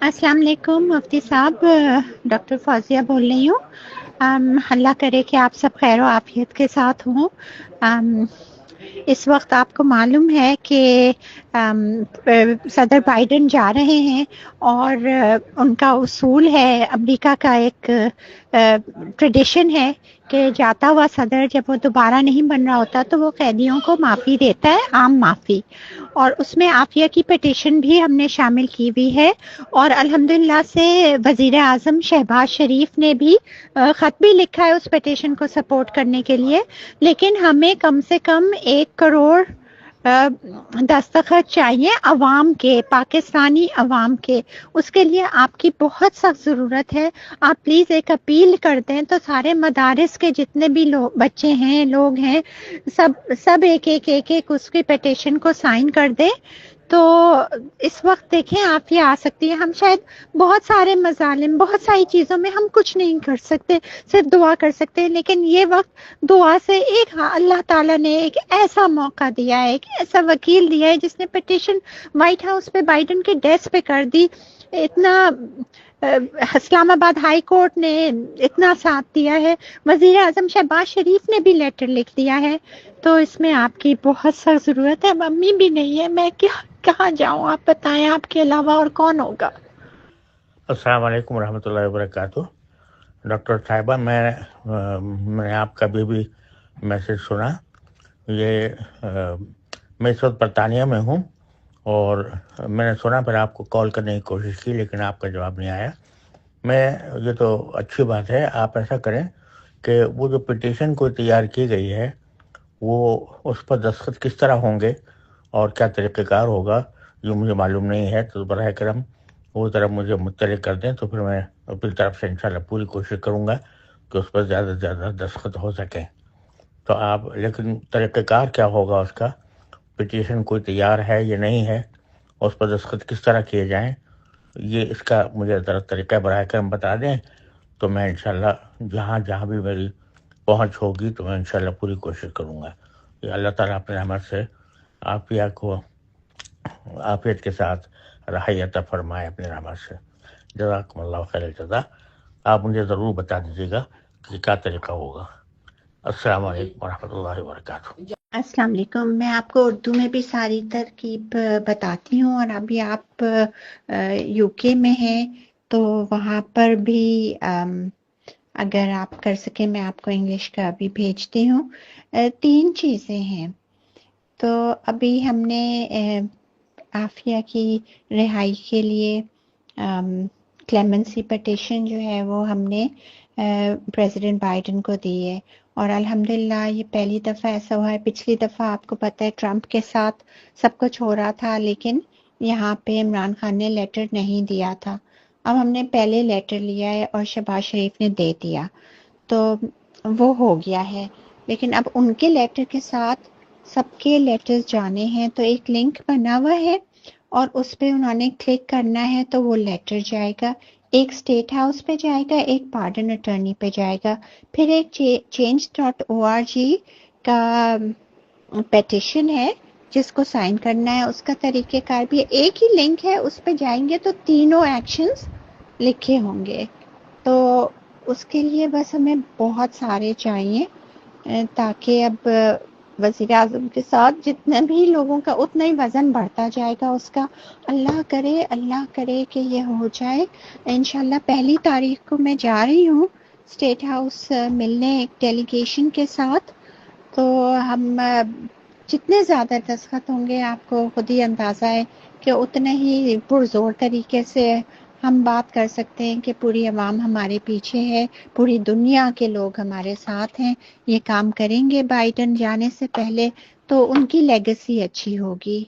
अस्सलाम वालेकुम मुफ्ती साहब, डॉक्टर फौजिया बोल रही हूँ। अल्लाह करे कि आप सब खैर आफियत के साथ हों। इस वक्त आपको मालूम है कि सदर बाइडन जा रहे हैं और उनका उसूल है, अमेरिका का एक ट्रेडिशन है कि जाता हुआ सदर जब वो दोबारा नहीं बन रहा होता तो वो कैदियों को माफ़ी देता है, आम माफ़ी। और उसमें आफिया की पिटीशन भी हमने शामिल की हुई है और अल्हम्दुलिल्लाह से वज़ीर आज़म शहबाज शरीफ ने भी ख़त भी लिखा है उस पिटीशन को सपोर्ट करने के लिए। लेकिन हमें कम से कम 1 करोड़ दस्तखत चाहिए अवाम के, पाकिस्तानी अवाम के। उसके लिए आपकी बहुत सख्त ज़रूरत है। आप प्लीज़ एक अपील कर दें तो सारे मदारिस के जितने भी लोग बच्चे हैं, लोग हैं, सब एक उसकी पिटीशन को साइन कर दें। तो इस वक्त देखें आप ये आ सकती है। हम शायद बहुत सारे मजालिम, बहुत सारी चीज़ों में हम कुछ नहीं कर सकते, सिर्फ दुआ कर सकते हैं। लेकिन ये वक्त दुआ से एक अल्लाह ताला ने एक ऐसा मौका दिया है, एक ऐसा वकील दिया है जिसने पिटीशन व्हाइट हाउस पे बाइडन के डेस्क पे कर दी। इतना इस्लामाबाद हाई कोर्ट ने इतना साथ दिया है, वजीर आजम शहबाज शरीफ ने भी लेटर लिख दिया है। तो इसमें आपकी बहुत सख्त ज़रूरत है। मम्मी भी नहीं है, मैं कहाँ जाऊँ? आप बताएं, आपके अलावा और कौन होगा? अस्सलाम वालेकुम रहमतुल्लाहि व बरकातुहू। डॉक्टर साहिबा, मैंने आपका भी मैसेज सुना। मैं इस वक्त बरतानिया में हूँ और मैंने सुना, फिर आपको कॉल करने की कोशिश की लेकिन आपका जवाब नहीं आया। ये तो अच्छी बात है। आप ऐसा करें कि वो जो पिटीशन को तैयार की गई है वो उस पर दस्तखत किस तरह होंगे और क्या तरीक़ेकार होगा, ये मुझे मालूम नहीं है। तो बराह करम वो तरफ मुझे मुत्तले कर दें तो फिर मैं अपनी तरफ से इंशाल्लाह पूरी कोशिश करूँगा कि उस पर ज़्यादा से ज़्यादा दस्तखत हो सकें। तो आप, लेकिन तरीक़ेकार क्या होगा उसका, पिटीशन कोई तैयार है या नहीं है, उस पर दस्तखत किस तरह किए जाएँ, ये इसका मुझे ज़रा तरीक़ा बराह करम बता दें तो मैं इंशाल्लाह जहाँ भी मेरी पहुँच होगी तो मैं इंशाल्लाह पूरी कोशिश करूँगा। अल्लाह ताला अपने रहमत से आफिया को आफियत के साथ रहाई अता फरमाए अपने रहमत से। जज़ाकुमुल्लाह खैरल जज़ा। आप मुझे ज़रूर बता दीजिएगा कि क्या तरीका होगा। अस्सलाम वालेकुम वरहमतुल्लाहि व बरकातुहू। अस्सलाम वालेकुम। मैं आपको उर्दू में भी सारी तरकीब बताती हूँ और अभी आप यूके में हैं तो वहाँ पर भी अगर आप कर सकें मैं आपको इंग्लिश का भी भेजती हूँ। 3 चीज़ें हैं। तो अभी हमने आफिया की रिहाई के लिए क्लेमेंसी पिटीशन जो है वो हमने प्रेसिडेंट बाइडन को दी है और अल्हम्दुलिल्लाह ये पहली दफ़ा ऐसा हुआ है। पिछली दफ़ा आपको पता है ट्रंप के साथ सब कुछ हो रहा था लेकिन यहाँ पे इमरान खान ने लेटर नहीं दिया था। अब हमने पहले लेटर लिया है और शहबाज शरीफ ने दे दिया तो वो हो गया है। लेकिन अब उनके लेटर के साथ सबके लेटर्स जाने हैं तो एक लिंक बना हुआ है और उस पे उन्होंने क्लिक करना है तो वो लेटर जाएगा। एक स्टेट हाउस पे जाएगा, एक पार्डन अटॉर्नी पे जाएगा, फिर एक change.org का पेटिशन है जिसको साइन करना है। उसका तरीक़ेकार भी एक ही लिंक है, उस पे जाएंगे तो तीनों एक्शंस लिखे होंगे। तो उसके लिए बस हमें बहुत सारे चाहिए ताकि अब वज़ीर आज़म के साथ जितने भी लोगों का उतना ही वज़न बढ़ता जाएगा उसका। अल्लाह करे कि ये हो जाए। इंशाल्लाह 1 तारीख को मैं जा रही हूँ स्टेट हाउस मिलने एक डेलीगेशन के साथ। तो हम जितने ज़्यादा दस्तखत होंगे आपको खुद ही अंदाज़ा है कि उतने ही पुरज़ोर तरीके से हम बात कर सकते हैं कि पूरी आवाम हमारे पीछे है, पूरी दुनिया के लोग हमारे साथ हैं। ये काम करेंगे बाइडन जाने से पहले तो उनकी लेगेसी अच्छी होगी।